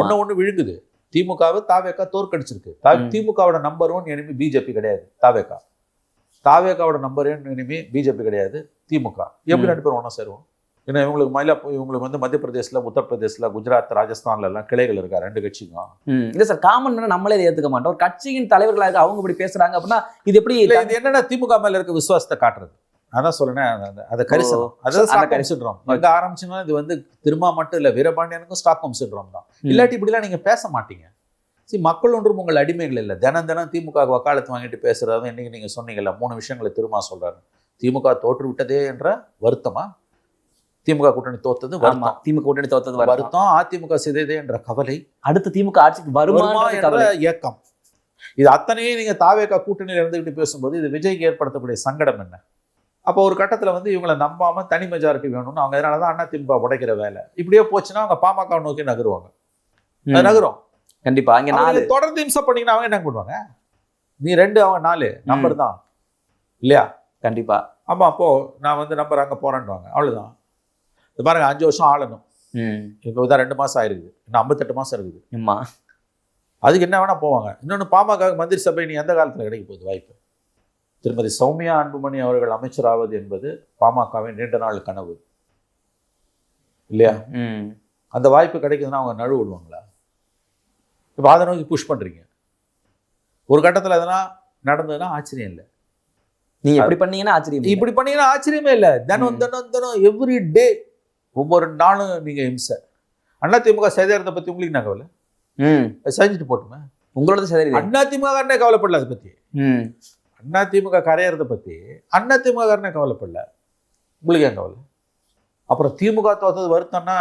ஒண்ணு விழுங்குது. திமுகவை தாவேக்கா தோற்கடிச்சிருக்கு. திமுகவோட நம்பர் 1 எனிமி பிஜேபி கிடையாது தாவேக்கா, தாவேக்காவோட நம்பர் 1 எனிமி பிஜேபி கிடையாது திமுக. எப்படி ரெண்டு பேரும் ஒன்றா சேருவோம்? ஏன்னா இவங்களுக்கு வந்து மத்திய பிரதேசில், உத்தரப்பிரதேசில், குஜராத், ராஜஸ்தான்ல எல்லாம் கிளைகள் இருக்கா ரெண்டு கட்சிக்கும். இல்ல சார், காமன் நம்மளே ஏத்துக்க மாட்டோம். ஒரு கட்சியின் தலைவர்களாக அவங்க இப்படி பேசுறாங்க அப்படின்னா இது எப்படி? இது என்னன்னா திமுக மேல இருக்க விசுவாசத்தை காட்டுறது. அதான் சொல்றேன், அதை கரிசனம், அதான் சிண்ட்ரோம். எங்க ஆரம்பிச்சுன்னா இது வந்து திருமா மட்டும் இல்ல, வீரபாண்டியனுக்கும் ஸ்டாக்ஹோம் சிண்ட்ரோம் தான். இல்லாட்டி இப்படிலாம் நீங்க பேச மாட்டீங்க. மக்கள் ஒன்றும் உங்கள் அடிமைகள் இல்லை. தினம் திமுக வக்காலத்து வாங்கிட்டு பேசுறது. இன்னைக்கு நீங்க சொன்னீங்கல்ல 3 விஷயங்களை திருமா சொல்றாரு. திமுக தோற்று விட்டதே என்ற வருத்தமா, திமுக கூட்டணி தோத்தது வருத்தம், திமுக கூட்டணி தோத்தது வருத்தம், அதிமுக சிதைதே என்ற கவலை, அடுத்து திமுக ஆட்சிக்கு வருமா என்ற ஏக்கம். இது அத்தனையும் நீங்க தாவேக்கா கூட்டணியில இருந்துகிட்டு பேசும்போது இது விஜய்க்கு ஏற்படுத்தக்கூடிய சங்கடம் என்ன? அப்போ ஒரு கட்டத்துல வந்து இவங்களை நம்பாம தனி மெஜாரிட்டி வேணும்னு அவங்க, அதனாலதான் அண்ணா திமுக உடைக்கிற வேலை. இப்படியே போச்சுன்னா அவங்க பாமக நோக்கி நகருவாங்க. நகரும் கண்டிப்பா. அங்க 4 தொடர்ந்து இம்சை பண்ணீங்கன்னா அவங்க என்ன பண்ணுவாங்க? நீ 2 அவங்க 4 நம்பர் தான் இல்லையா? கண்டிப்பா. ஆமா, அப்போ நான் வந்து நம்பர் அங்க போறேன்னுவாங்க. அவ்வளவுதான். இது பாருங்க, 5 வருஷம் ஆளணும். இப்போ தான் 2 மாசம் ஆயிருக்குது, இன்னும் 58 மாசம் இருக்குது. அதுக்கு என்ன வேணா போவாங்க. இன்னொன்னு, பாமக மந்திரி சபை நீ எந்த காலத்துல கிடைக்க போகுது வாய்ப்பு? திருமதி சௌமியா அன்புமணி அவர்கள் அமைச்சராவது என்பது பாமகவின் நீண்ட நாள் கனவு இல்லையா? அந்த வாய்ப்பு கிடைக்குதுன்னா அவங்க நழுவு விடுவாங்களா? இப்போ அதை நோக்கி புஷ் பண்றீங்க. ஒரு கட்டத்தில் எதனா நடந்ததுன்னா ஆச்சரியம் இல்லை. நீங்க எப்படி பண்ணீங்கன்னா ஆச்சரியம், இப்படி பண்ணீங்கன்னா ஆச்சரியமே இல்லை. தினம் எவ்ரி டே, ஒவ்வொரு நாளும் நீங்க இம்சை. அதிமுக செய்ததை பத்தி உங்களுக்கு என்ன கவலை? செஞ்சுட்டு போட்டுமே, உங்களோட சரி. அதிமுக கவலைப்படல அதை பத்தி. அதிமுக கரையறதை பத்தி அதிமுக கவலைப்படல, உங்களுக்கு ஏன் கவலை? அப்புறம் திமுக தோத்தது வருத்தம்னா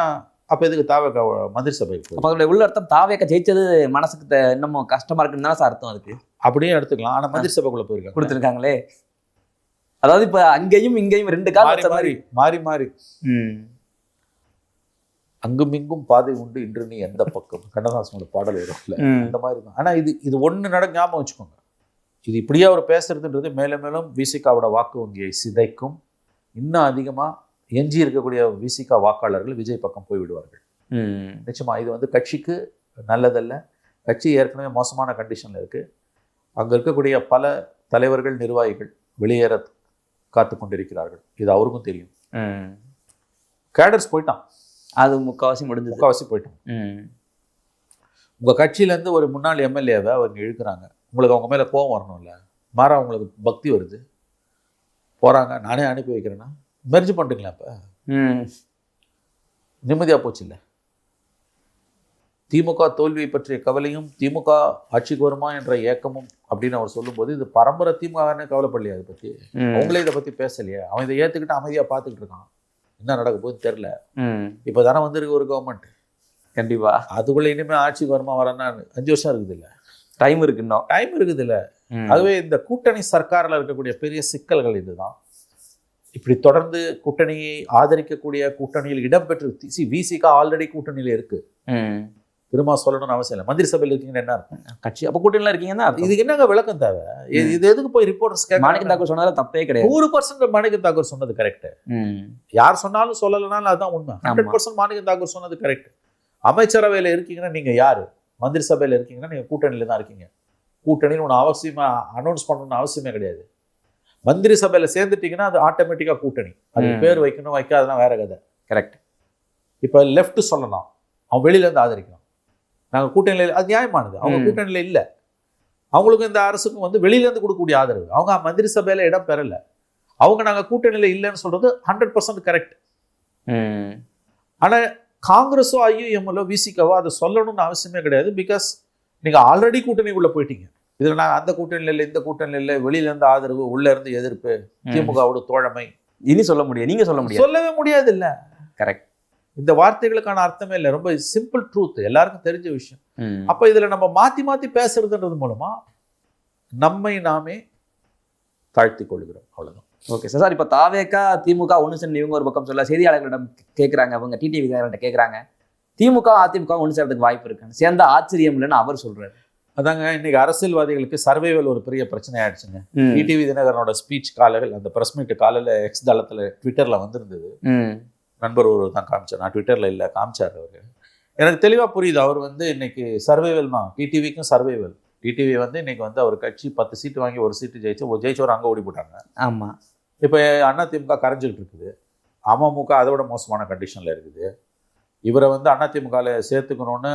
அப்ப எதுக்கு தாவேக்கா மந்திரி சபைக்கு? அப்ப அதோட உள்ள அர்த்தம் தாவேக்கா ஜெயிச்சது மனசுக்கு இன்னமும் கஷ்டமா இருக்குன்னு தான் சார் அர்த்தம். அதுக்கு அப்படியே எடுத்துக்கலாம். ஆனா மந்திரி சபைக்குள்ள போயிருக்காங்க, கொடுத்துருக்காங்களே. அதாவது இப்ப அங்கேயும் இங்கேயும் 2 கால் மாறி மாறி அங்கும் இங்கும் பாதை உண்டு இன்று நீ எந்த பக்கம், கண்ணதாசனோட பாடல் வரும்ல, அந்த மாதிரி தான். ஆனா இது ஒண்ணு ஞாபகம் வச்சுக்கோங்க. இது இப்படியே அவர் பேசுறதுன்றது மேலும் மேலும் விசிகாவோட வாக்கு வங்கியை சிதைக்கும். இன்னும் அதிகமா எஞ்சி இருக்கக்கூடிய விசிகா வாக்காளர்கள் விஜய் பக்கம் போய் விடுவார்கள். நிச்சயமா இது வந்து கட்சிக்கு நல்லதல்ல. கட்சி ஏற்கனவே மோசமான கண்டிஷன்ல இருக்கு. அங்க இருக்கக்கூடிய பல தலைவர்கள், நிர்வாகிகள் வெளியேற காத்து கொண்டிருக்கிறார்கள். இது அவருக்கும் தெரியும். கேடர்ஸ் போயிட்டான், அது முக்காவாசி முடிஞ்சு, முக்காவாசி போயிட்டான். உங்க கட்சியில இருந்து ஒரு முன்னாள் எம்எல்ஏவை அவங்க இழுக்கிறாங்க. உங்களுக்கு அவங்க மேல கோபம் வரணும்ல, மாறா உங்களுக்கு பக்தி வருது, போறாங்க. நானே அனுப்பி வைக்கிறேன்னா மெர்ஜ் பண்ணிட்டுங்களா? இப்ப நிம்மதியா போச்சு இல்லை? திமுக தோல்வியை பற்றிய கவலையும் திமுக ஆட்சிக்கு வருமா என்ற ஏக்கமும் அப்படின்னு அவர் சொல்லும்போது இது பரம்பரை திமுகன்னு கவலைப்படலையா அதை பற்றி? அவங்களே இதை பற்றி பேசலையே. அவன் இதை ஏற்றுக்கிட்டு அமைதியாக பார்த்துக்கிட்டு இருக்கான். என்ன நடக்க போகுதுன்னு தெரில. இப்போ தானே வந்திருக்கு ஒரு கவர்மெண்ட். கண்டிப்பா அதுக்குள்ள இனிமேல் ஆட்சிக்கு வருமா வரேன்னா 5 வருஷம் இருக்குது இல்லை, டைம் இருக்கு, இன்னும் டைம் இருக்குது இல்லை. ஆகவே இந்த கூட்டணி சர்க்காரில் இருக்கக்கூடிய பெரிய சிக்கல்கள் இதுதான். இப்படி தொடர்ந்து கூட்டணியை ஆதரிக்கக்கூடிய கூட்டணியில் இடம்பெற்று விசிக ஆல்ரெடி கூட்டணியில் இருக்கு. திரும்ப சொல்லணும்னு அவசியம் இல்லை. மந்திரி சபையில் இருக்கீங்கன்னு என்ன இருக்கும்? கட்சி அப்போ கூட்டணியில் இருக்கீங்கன்னா இதுக்கு என்னங்க விளக்கம் தேவை? இது எதுக்கு போய் ரிப்போர்ட்டர்ஸ் மாணிக்கம் தாக்கூர் சொன்னது தப்பே கிடையாது. 100% மாணிக்கம் தாக்கூர் சொன்னது கரெக்ட். யார் சொன்னாலும் சொல்லலைனாலும் அதுதான் உண்மை. 100% மாணிக்கம் தாக்கூர் சொன்னது கரெக்ட். அமைச்சரவையில் இருக்கீங்கன்னா நீங்க யாரு? மந்திரி சபையில் இருக்கீங்கன்னா நீங்க கூட்டணியில தான் இருக்கீங்க. கூட்டணின்னு ஒன்று அவசியமா அனௌன்ஸ் பண்ணணும்னு அவசியமே கிடையாது. மந்திரி சபையில சேர்ந்துட்டீங்கன்னா அது ஆட்டோமேட்டிக்கா கூட்டணி. அது பேர் வைக்கணும் வைக்காதெல்லாம் வேற கதை. கரெக்ட். இப்போ லெஃப்ட் சொல்லலாம், அவன் வெளியில இருந்து ஆதரிக்கணும். நாங்கள் கூட்டணியில், அது நியாயமானது. அவங்க கூட்டணியில் இல்லை. அவங்களுக்கும் இந்த அரசுக்கும் வந்து வெளியிலேருந்து கொடுக்கக்கூடிய ஆதரவு. அவங்க மந்திரி சபையில் இடம் பெறலை. அவங்க நாங்கள் கூட்டணியில் இல்லைன்னு சொல்றது 100% கரெக்ட். ஆனால் காங்கிரஸோ ஐயுஎம்எல்ஓ விசிகவோ அதை சொல்லணும்னு அவசியமே கிடையாது. பிகாஸ் நீங்கள் ஆல்ரெடி கூட்டணிக்குள்ளே போயிட்டீங்க. இதில் நாங்கள் அந்த கூட்டணியில் இல்லை, இந்த கூட்டணியில் இல்லை, வெளியிலேருந்து ஆதரவு, உள்ளே இருந்து எதிர்ப்பு, திமுகவோட தோழமை இனி சொல்ல முடியாது, நீங்க சொல்ல முடியாது, சொல்லவே முடியாது. இல்லை, கரெக்ட். இந்த வார்த்தைகளுக்கான அர்த்தமே இல்லை. ரொம்ப சிம்பிள் ட்ரூத், எல்லாருக்கும் தெரிஞ்ச விஷயம். அப்ப இதுல நம்ம மாத்தி மாத்தி பேசுறதுன்றது மூலமா நம்மை நாமே தாழ்த்தி கொள்கிறோம். அவ்வளவுதான். Okay sir. இப்போ தாவேகா திமுக ஒன்று சேர்ந்து இவங்க ஒரு பக்கம் சொல்ல, செய்தியாளர்களிடம் கேட்குறாங்க, அவங்க டிடிவி காரர்கிட்ட கேட்குறாங்க, திமுக அதிமுக ஒன்று சேர்றதுக்கு வாய்ப்பு இருக்குன்னு. சேர்ந்த ஆச்சரியம் இல்லைன்னு அவர் சொல்றாரு. அதாங்க இன்னைக்கு அரசியல்வாதிகளுக்கு சர்வைவல் ஒரு பெரிய பிரச்சனை ஆயிடுச்சுங்க. டிடிவி தினகரனோட ஸ்பீச் காலையில் அந்த பிரஸ் மீட் காலையில் எக்ஸ் தளத்துல ட்விட்டர்ல வந்திருந்தது. நண்பர் ஒரு தான் காமிச்சார், நான் ட்விட்டர்ல இல்லை, காமிச்சார் அவர். எனக்கு தெளிவா புரியுது. அவர் வந்து இன்னைக்கு சர்வைவல் தான், டிடிவிக்கும் சர்வைவல். டிடிவி வந்து இன்னைக்கு வந்து அவர் கட்சி 10 சீட்டு வாங்கி 1 சீட்டு ஜெயிச்சவர் அங்கே ஓடி போட்டாங்க. ஆமா. இப்போ அதிமுக கரைஞ்சிக்கிட்டு இருக்குது. அமமுக அதை விட மோசமான கண்டிஷன்ல இருக்குது. இவரை வந்து அதிமுகவில் சேர்த்துக்கணும்னு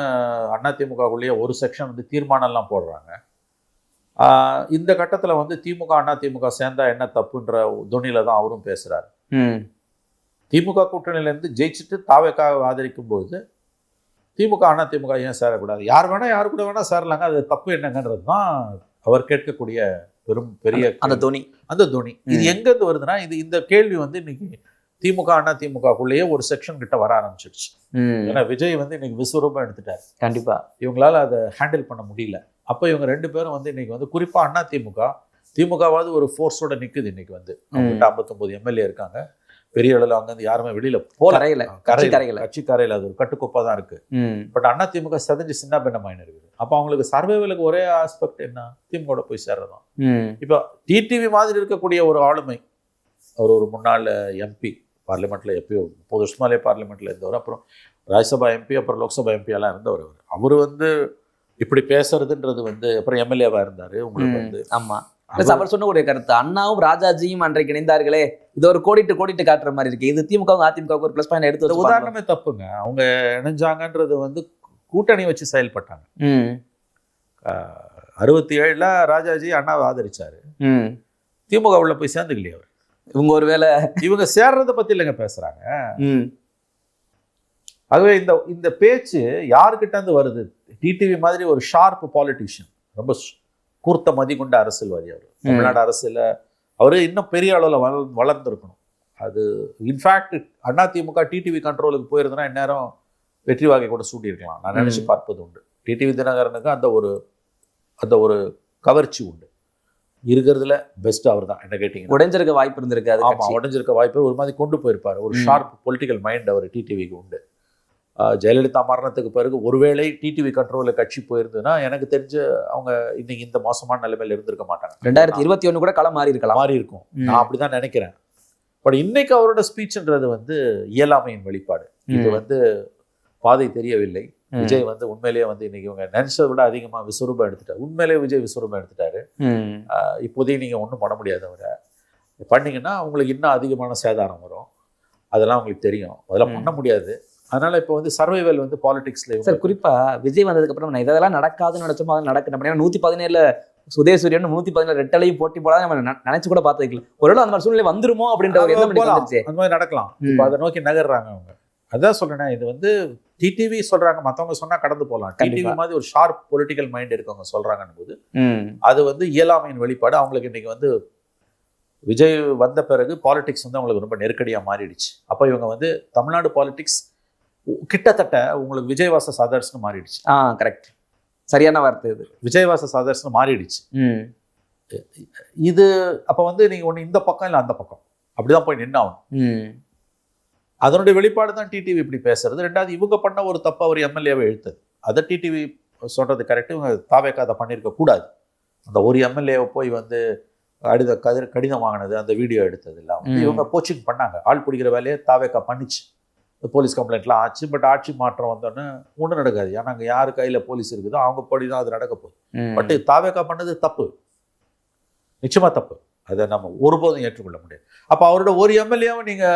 அதிமுகக்குள்ளேயே ஒரு செக்ஷன் வந்து தீர்மானம்லாம் போடுறாங்க. இந்த கட்டத்தில் வந்து திமுக அதிமுக சேர்ந்தா என்ன தப்புன்ற துணியில தான் அவரும் பேசுறாரு. திமுக கூட்டணியிலேருந்து ஜெயிச்சுட்டு தாவேக்காவை ஆதரிக்கும் பொழுது திமுக அதிமுக ஏன் சேரக்கூடாது? யார் வேணா யாரு கூட வேணா சேரலாங்க, அது தப்பு என்னங்கன்றது தான் அவர் கேட்கக்கூடிய பெரிய அந்த துணி. இது எங்கேருந்து வருதுன்னா, இந்த கேள்வி வந்து இன்னைக்கு திமுக அதிமுகக்குள்ளேயே ஒரு செக்ஷன் கிட்ட வர ஆரம்பிச்சிடுச்சு. ஏன்னா விஜய் வந்து இன்னைக்கு விஸ்வரூபம் எடுத்துட்டாரு. கண்டிப்பா இவங்களால அதை ஹேண்டில் பண்ண முடியல. அப்போ இவங்க 2 பேரும் வந்து இன்னைக்கு வந்து குறிப்பா திமுகவாவது ஒரு ஃபோர்ஸோட நிக்குது. இன்னைக்கு வந்து 59 எம்எல்ஏ இருக்காங்க. பெரிய அளவில் அங்கேருந்து யாருமே வெளியில போல, கட்சி கரையில அது ஒரு கட்டுக்கோப்பா தான் இருக்கு. பட் அதிமுக செதஞ்சு சின்ன பின்னமாயின்னு இருக்குது. அப்போ அவங்களுக்கு சர்வைவலுக்கு ஒரே ஆஸ்பெக்ட் என்ன, திமுக போய் சேர்றதான். இப்போ டிடிவி மாதிரி இருக்கக்கூடிய ஒரு ஆளுமை, அவர் ஒரு முன்னாள் எம்பி, பார்லிமெண்ட்ல எப்பயோ 30 வருஷமாலே பார்லிமெண்ட்ல இருந்தவர், அப்புறம் ராஜ்யசபா எம்பி, அப்புறம் லோக்சபா எம்பி எல்லாம் இருந்தவர். அவர் வந்து இப்படி பேசுறதுன்றது வந்து அப்புறம் எம்எல்ஏவா இருந்தாரு. உங்களுக்கு வந்து ஆமா, அவர் சொன்ன ஒரு கருத்து, அண்ணாவும் ராஜாஜியும் அன்றைக்கு இணைந்தார்களே, இது ஒரு கோடிட்டு காட்டுற மாதிரி இருக்கு. இது திமுக அதிமுக ஒரு பிளஸ் பாயிண்ட் எடுத்து உதாரணமே தப்புங்க. அவங்க இணைஞ்சாங்கன்றது வந்து கூட்டணி வச்சு செயல்பட்டாங்க. 67ல ராஜாஜி அண்ணாவை ஆதரிச்சாரு. திமுக உள்ள போய் சேர்ந்துக்கலையே அவர். இவங்க சேர்றத பத்தி இல்லைங்க பேசுறாங்க. ஆகவே இந்த பேச்சு யாருக்கிட்ட இருந்து வருது? டிடிவி மாதிரி ஒரு ஷார்ப் பாலிட்டிஷியன், ரொம்ப கூர்த்த மதி கொண்ட அரசியல்வாதி அவர். தமிழ்நாடு அரசியல அவரு இன்னும் பெரிய அளவில் வளர்ந்துருக்கணும். அது இன்ஃபேக்ட் அதிமுக டிடிவி கண்ட்ரோலுக்கு போயிருந்தனா இந்நேரம் வெற்றி வாகை கூட சூட்டியிருக்கலாம். நான் நினைச்சு பார்ப்பது உண்டு. டிடிவி தினகரனுக்கு அந்த ஒரு கவர்ச்சி உண்டு. இருக்கிறதுல பெஸ்ட் அவர் தான். என்ன கேட்டீங்க, உடைஞ்சிருக்க வாய்ப்பு இருந்திருக்காது. ஆமா, உடைஞ்சிருக்க வாய்ப்பு ஒரு மாதிரி கொண்டு போயிருப்பாரு. ஒரு ஷார்ப் பொலிட்டிக்கல் மைண்ட் அவர் டிடிவிக்கு உண்டு. ஜெயலலிதா மரணத்துக்கு பிறகு ஒருவேளை டிடிவி கண்ட்ரோலில் கட்சி போயிருந்ததுன்னா எனக்கு தெரிஞ்சு அவங்க இன்னைக்கு இந்த மோசமான நிலைமையில இருந்திருக்க மாட்டாங்க. 2021 கூட களம் மாறி இருக்கும். நான் அப்படிதான் நினைக்கிறேன். பட் இன்னைக்கு அவரோட ஸ்பீச்ன்றது வந்து இயலாமையின் வெளிப்பாடு. இது வந்து பாதை தெரியவில்லை. விஜய் வந்து உண்மையிலேயே வந்து இன்னைக்கு இவங்க நினைச்சதை விட அதிகமா விஸ்வரூபம் எடுத்துட்டாரு. உண்மையிலேயே விஜய் விஸ்வரூபம் எடுத்துட்டாரு. இப்போதையும் நீங்க ஒன்றும் பண்ண முடியாது. அவரை பண்ணீங்கன்னா உங்களுக்கு இன்னும் அதிகமான சேதாரம் வரும். அதெல்லாம் உங்களுக்கு தெரியும். அதெல்லாம் பண்ண முடியாது. அதனால இப்போ வந்து சர்வைவல் வந்து பாலிடிக்ஸ்ல சார், குறிப்பா விஜய் வந்ததுக்கு அப்புறம் நான் இதெல்லாம் நடக்காதுன்னு நினைச்சோமோ அது நடக்கணும். 117ல சுதேசூரியன் 117 ரெட்டலையும் போட்டி போடாத நம்ம நினைச்சு கூட பார்த்துக்கல. ஒருவேளை அந்த மாதிரி சூழ்நிலை வந்துருமோ அப்படின்ற ஒரு எண்ணம் வந்துருச்சு. அந்த மாதிரி நடக்கலாம். இப்போ அதை நோக்கி நகர்றாங்க அவங்க. அதான் சொல்றேன், இது வந்து டிடிவி சொல்றாங்க, மத்தவங்க சொன்னா கடந்து போகலாம். டிடிவி கண்டிப்பா. மாதிரி ஒரு ஷார்ப் பொலிட்டிக்கல் மைண்ட் இருக்கவங்க சொல்றாங்கன்னு போது ம். அது வந்து இயலாமையின் வெளிப்பாடு. அவங்களுக்கு இன்னைக்கு வந்து விஜய் வந்த பிறகு பாலிடிக்ஸ் வந்து அவங்களுக்கு ரொம்ப நெருக்கடியா மாறிடுச்சு. அப்போ இவங்க வந்து தமிழ்நாடு பாலிடிக்ஸ் கிட்டத்தட்ட உங்களுக்கு விஜய் வாசஸ் அதர்ஸ்னு மாறிடுச்சு. கரெக்ட், சரியான வார்த்தை இது. விஜய் வாசஸ் அதர்ஸ்னு மாறிடுச்சு. ம். இது அப்போ வந்து நீங்க ஒன்று இந்த பக்கம் இல்லை அந்த பக்கம் அப்படிதான் போய் நின்னாகும். ம். அதனுடைய வெளிப்பாடு தான் டிடிவி இப்படி பேசுறது. ரெண்டாவது, இவங்க பண்ண ஒரு தப்பு அவர் எம்எல்ஏவை இழுத்தது. அதை டிடிவி சொல்றது கரெக்ட். இவங்க தாவேக்கா அதை பண்ணியிருக்க கூடாது. அந்த ஒரு எம்எல்ஏவை போய் வந்து கடிதம் வாங்கினது, அந்த வீடியோ எடுத்தது எல்லாம் வந்து இவங்க கோச்சிங் பண்ணாங்க. ஆள் பிடிக்கிற வேலையை தாவேக்கா பண்ணிச்சு. போலீஸ் கம்ப்ளைண்ட்லாம் ஆச்சு. பட் ஆட்சி மாற்றம் வந்தோன்னே ஒன்றும் நடக்காது. ஏன்னா அங்கே யார் கையில் போலீஸ் இருக்குதோ அவங்க படி தான் அது நடக்க போகுது. பட் தாவேக்கா பண்ணது தப்பு, நிச்சயமா தப்பு. அதை நம்ம ஒருபோதும் ஏற்றுக்கொள்ள முடியாது. அப்போ அவரோட ஒரு எம்எல்ஏவை நீங்க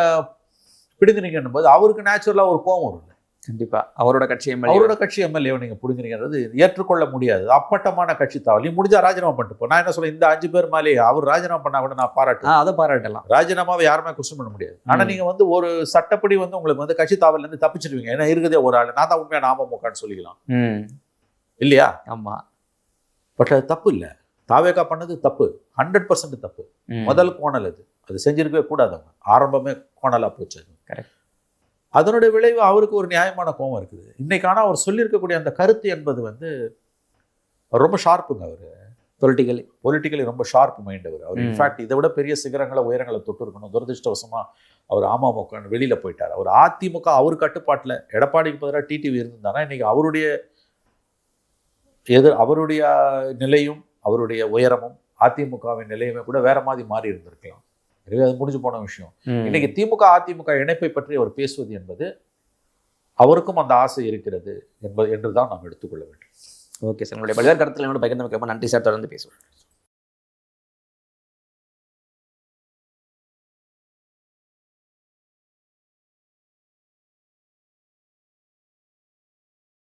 பிடுங்குறீங்கன்னும் போது அவருக்கு நேச்சுரலா ஒரு கோபம் வரும். கண்டிப்பா அவரோட கட்சி அவரோட கட்சி எம்எல்ஏவை நீங்க பிடுங்குறீங்கிறது ஏற்றுக்கொள்ள முடியாது. அப்பட்டமான கட்சி தாவல். நீ முடிஞ்சா ராஜினாமா பண்ணிட்டு போ. நான் என்ன சொல்றேன், இந்த 5 பேர் மேலே அவர் ராஜினாமா பண்ணா கூட நான் பாராட்டுவேன். அதை பாராட்டலாம். ராஜினாமாவை யாருமே கொஸ்டின் பண்ண முடியாது. ஆனா நீங்க வந்து ஒரு சட்டப்படி வந்து உங்களுக்கு வந்து கட்சி தாவல்ல இருந்து தப்பிச்சிருவீங்க. ஏன்னா இருக்குதே ஒரு ஆள், நான் தான் உண்மையான அமமுகன்னு சொல்லிக்கலாம் இல்லையா? ஆமா. பட் அது தப்பு இல்லை. தாவேக்கா பண்ணது தப்பு, 100% தப்பு. முதல் கோணல் அது செஞ்சிருக்கவே கூடாது. அவங்க ஆரம்பமே கோணலா போச்சு. கரெக்ட். அதனுடைய விளைவு அவருக்கு ஒரு நியாயமான கோபம் இருக்குது. இன்னைக்கு ஆனால் அவர் சொல்லியிருக்கக்கூடிய அந்த கருத்து என்பது வந்து ரொம்ப ஷார்ப்புங்க. அவர் பொலிட்டிக்கலி ரொம்ப ஷார்ப் மைண்ட் அவர். இன்ஃபேக்ட் இதை விட பெரிய சிகரங்களை உயரங்களை தொட்டு இருக்கணும். துரதிருஷ்டவசமா அவர் அமமுக வெளியில போயிட்டார். அவர் அதிமுக அவர் கட்டுப்பாட்டில் எடப்பாடிக்கு பதிலாக டிடிவி இருந்திருந்தாங்கன்னா இன்னைக்கு அவருடைய நிலையும் அவருடைய உயரமும் அதிமுகவின் நிலையுமே கூட வேற மாதிரி மாறி இருந்திருக்கலாம். எனவே அது முடிஞ்சு போன விஷயம். இன்னைக்கு திமுக அதிமுக இணைப்பை பற்றி அவர் பேசுவது என்பது அவருக்கும் அந்த ஆசை இருக்கிறது என்றுதான் நாம் எடுத்துக்கொள்ள வேண்டும். ஓகே சார், உங்களுடைய பல்வேறு கருத்துக்களை பகிர்ந்து நன்றி சார். தொடர்ந்து பேசுவோம்.